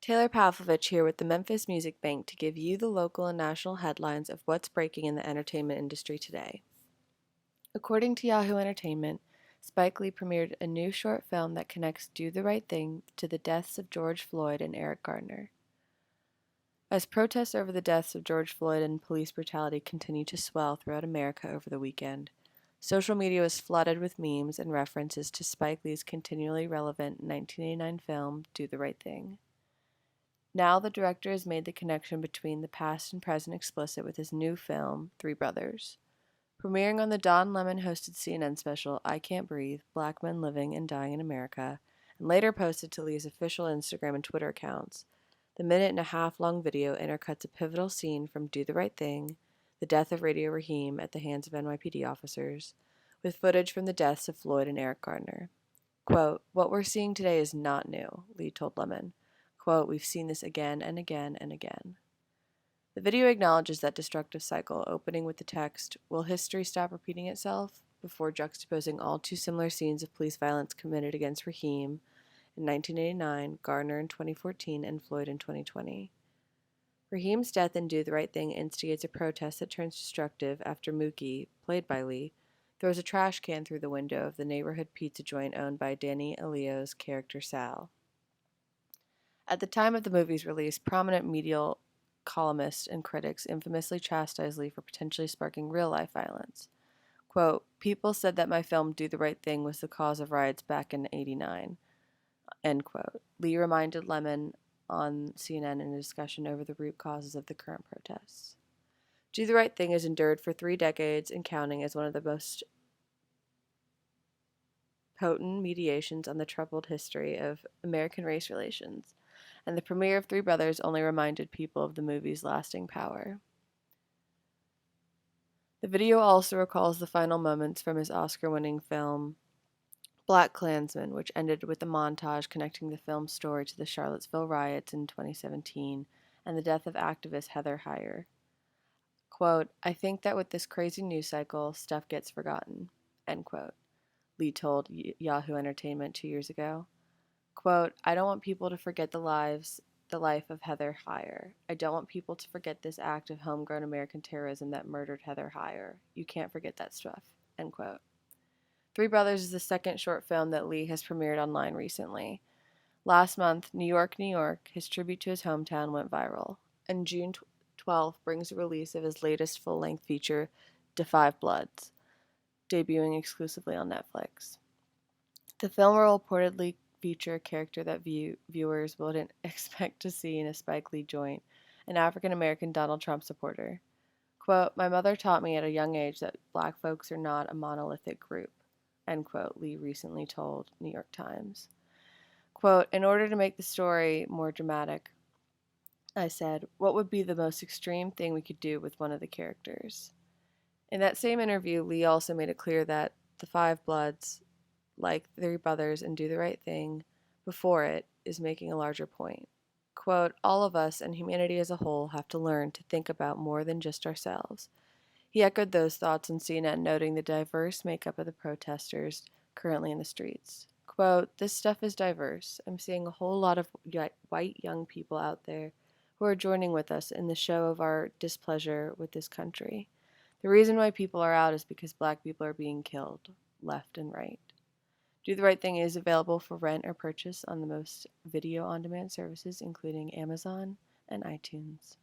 Taylor Pavlovich here with the Memphis Music Bank to give you the local and national headlines of what's breaking in the entertainment industry today. According to Yahoo Entertainment, Spike Lee premiered a new short film that connects Do the Right Thing to the deaths of George Floyd and Eric Garner. As protests over the deaths of George Floyd and police brutality continue to swell throughout America over the weekend, social media was flooded with memes and references to Spike Lee's continually relevant 1989 film Do the Right Thing. Now the director has made the connection between the past and present explicit with his new film, Three Brothers. Premiering on the Don Lemon-hosted CNN special I Can't Breathe, Black Men Living and Dying in America, and later posted to Lee's official Instagram and Twitter accounts, the minute-and-a-half-long video intercuts a pivotal scene from Do the Right Thing, the death of Radio Raheem at the hands of NYPD officers, with footage from the deaths of Floyd and Eric Garner. Quote, "What we're seeing today is not new," Lee told Lemon. Quote, "We've seen this again and again and again." The video acknowledges that destructive cycle, opening with the text, "Will history stop repeating itself?" before juxtaposing all too similar scenes of police violence committed against Raheem in 1989, Garner in 2014, and Floyd in 2020. Raheem's death in Do the Right Thing instigates a protest that turns destructive after Mookie, played by Lee, throws a trash can through the window of the neighborhood pizza joint owned by Danny Aiello's character Sal. At the time of the movie's release, prominent medial columnists and critics infamously chastised Lee for potentially sparking real-life violence. Quote, "People said that my film Do the Right Thing was the cause of riots back in '89. End quote. Lee reminded Lemon on CNN in a discussion over the root causes of the current protests. Do the Right Thing has endured for 3 decades and counting as one of the most potent mediations on the troubled history of American race relations, and the premiere of Three Brothers only reminded people of the movie's lasting power. The video also recalls the final moments from his Oscar-winning film BlacKkKlansman, which ended with a montage connecting the film's story to the Charlottesville riots in 2017 and the death of activist Heather Heyer. Quote, "I think that with this crazy news cycle, stuff gets forgotten," end quote, Lee told Yahoo Entertainment 2 years ago. Quote, "I don't want people to forget the life of Heather Heyer. I don't want people to forget this act of homegrown American terrorism that murdered Heather Heyer. You can't forget that stuff," end quote. Three Brothers is the second short film that Lee has premiered online recently. Last month, New York, New York, his tribute to his hometown, went viral, and June 12th brings the release of his latest full-length feature, Da 5 Bloods, debuting exclusively on Netflix. The film will reportedly feature a character that viewers wouldn't expect to see in a Spike Lee joint, an African-American Donald Trump supporter. Quote, "My mother taught me at a young age that black folks are not a monolithic group," end quote, Lee recently told New York Times. Quote, "In order to make the story more dramatic, I said, what would be the most extreme thing we could do with one of the characters?" In that same interview, Lee also made it clear that The 5 Bloods, like Three Brothers and Do the Right Thing before it, is making a larger point. Quote, "All of us and humanity as a whole have to learn to think about more than just ourselves." He echoed those thoughts on CNN, noting the diverse makeup of the protesters currently in the streets. Quote, "This stuff is diverse. I'm seeing a whole lot of white young people out there who are joining with us in the show of our displeasure with this country. The reason why people are out is because black people are being killed, left and right." Do the Right Thing is available for rent or purchase on the most video on-demand services, including Amazon and iTunes.